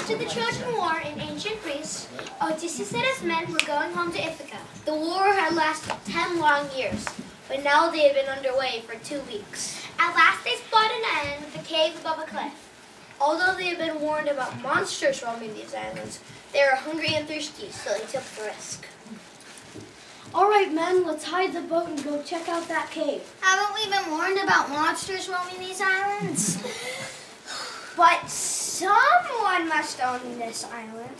After the Trojan War in ancient Greece, Odysseus and his men were going home to Ithaca. The war had lasted 10 long years, but now they had been underway for 2 weeks. At last they spotted an island with a cave above a cliff. Although they had been warned about monsters roaming these islands, they were hungry and thirsty, so they took the risk. All right, men, let's hide the boat and go check out that cave. Haven't we been warned about monsters roaming these islands? But someone must own this island.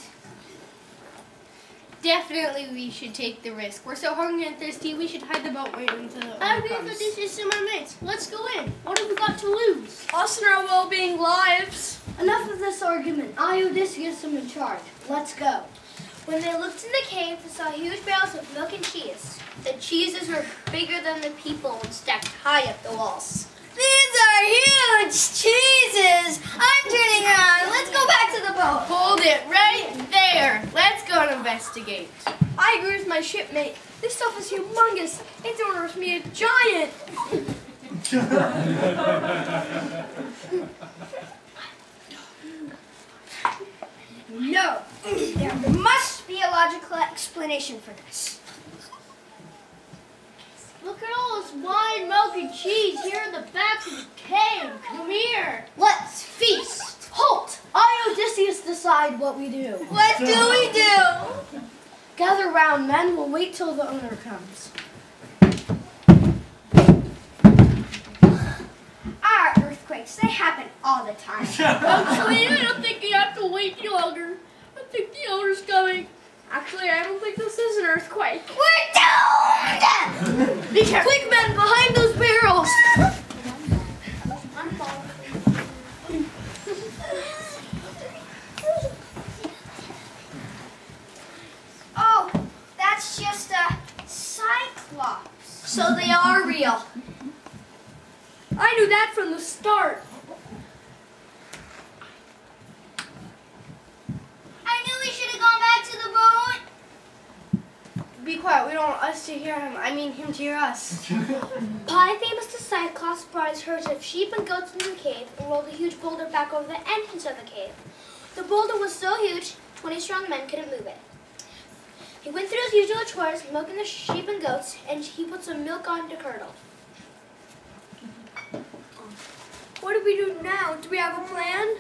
Definitely we should take the risk. We're so hungry and thirsty, we should hide the boat right until the I agree with Odysseus and my mates. Let's go in. What have we got to lose? Us and our well-being lives. Enough of this argument. I, Odysseus, am in charge. Let's go. When they looked in the cave, they saw huge barrels of milk and cheese. The cheeses were bigger than the people and stacked high up the walls. These are huge cheeses. I'm turning around. Let's go back to the boat. Hold it right there. Let's go and investigate. I agree with my shipmate. This stuff is humongous. It's ordered me a giant. No, there must be a logical explanation for this. Look at all this wine, milk, and cheese here in the back of the cave. Come here. Let's feast. Halt! I, Odysseus, decide what we do. What do we do? Gather round, men. We'll wait till the owner comes. Earthquakes, they happen all the time. Actually, I don't think you have to wait any longer. I think the owner's coming. Actually, I don't think this is an earthquake. We're doomed! Be careful. Quick, men, behind those barrels! Oh, that's just a Cyclops. So they are real. I knew that from the start. I knew we should have gone back to the boat. Be quiet. We don't want us to hear him. I mean him to hear us. Polyphemus the Cyclops brought his herds of sheep and goats into the cave and rolled a huge boulder back over the entrance of the cave. The boulder was so huge, 20 strong men couldn't move it. He went through his usual chores, milking the sheep and goats, and he put some milk on to curdle. What do we do now? Do we have a plan?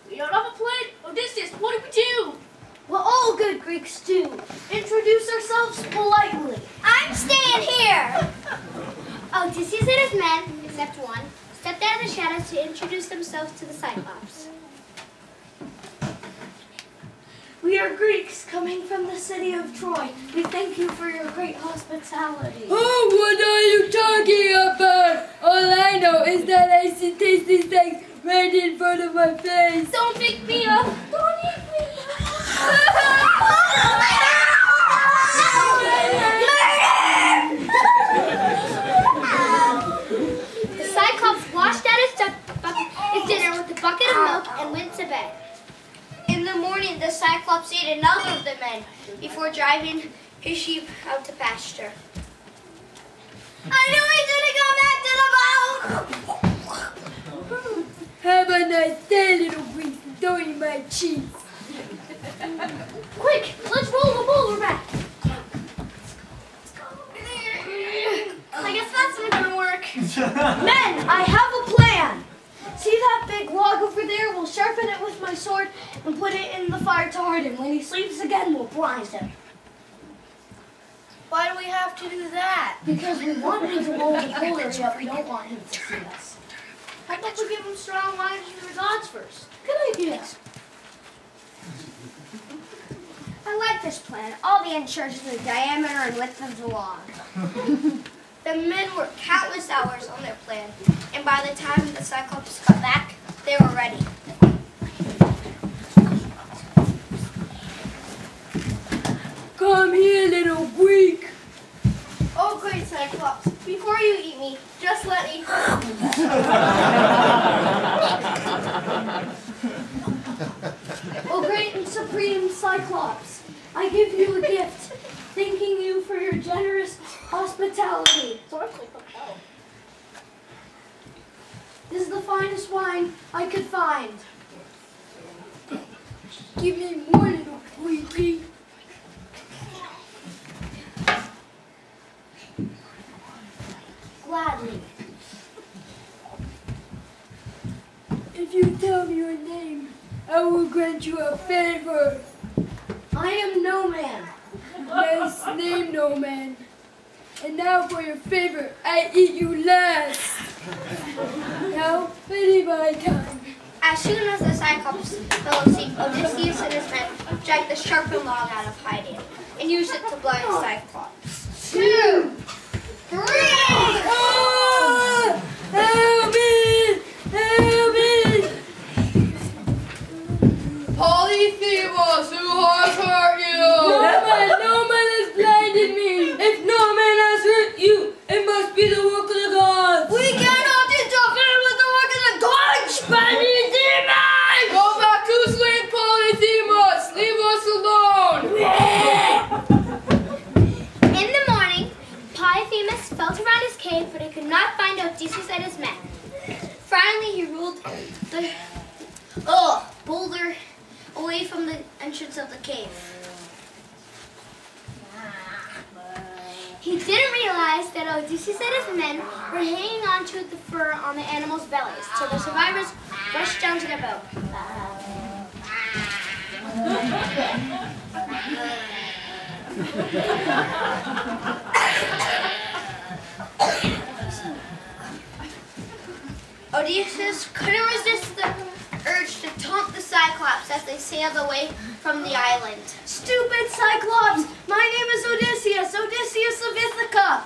We don't have a plan. Odysseus, what do we do? What all good Greeks do. Introduce ourselves politely. I'm staying here! Odysseus and his men, except one, stepped out of the shadows to introduce themselves to the Cyclops. We are Greeks coming from the city of Troy. We thank you for your great hospitality. Oh, what are you talking about? All I know is that I see taste these things right in front of my face. Don't pick me up. Don't eat me. The Cyclops washed out his dinner with a bucket of milk and went to bed. In the morning, the Cyclops ate another of the men before driving his sheep out to pasture. I knew we should have gone back to the boat! Have a nice day, little Greeks. Don't eat my cheese. Quick, let's roll the boulder back. I guess that's not going to work. Men, I have a plan. See that big log over there? We'll sharpen it with my sword and put it in the fire to harden. When he sleeps again, we'll blind him. Why do we have to do that? Because we want him to roll the boulder, but we don't want him to see us. How about we give him strong lines from the gods first? Good idea. I like this plan. All the end charges the diameter and width of the log. The men worked countless hours on their plan, and by the time the Cyclops got back, they were ready. Come here, little Greek. Oh, great Cyclops, before you eat me, just let me... O great and supreme Cyclops, I give you a gift, thanking you for your generous hospitality. This is the finest wine I could find. Give me more, little freaky. Gladly. If you tell me your name, I will grant you a favor. I am No Man. Nice name, no man. And now for your favor, I eat you last. Now, pity my time. As soon as the Cyclops fell asleep, Odysseus and his men dragged the sharpened log out of hiding and used it to blind Cyclops. 2, 3! Ah! Help me! Help me! Polyphemus, who has hurt you? No man has blinded me. If no man has hurt you, it must be the work of the gods. We cannot interfere with the work of the gods, Spanish demon! Go back to sleep, Polyphemus. Leave us alone. In the morning, Polyphemus felt around his cave, but he could not find Odysseus and his men. Finally, he ruled the boulder away from the entrance of the cave. He didn't realize that Odysseus and his men were hanging on to the fur on the animals' bellies, so the survivors rushed down to their boat. Odysseus couldn't resist the urge to taunt the Cyclops as they sailed away from the island. Stupid Cyclops! My name is Odysseus, Odysseus of Ithaca.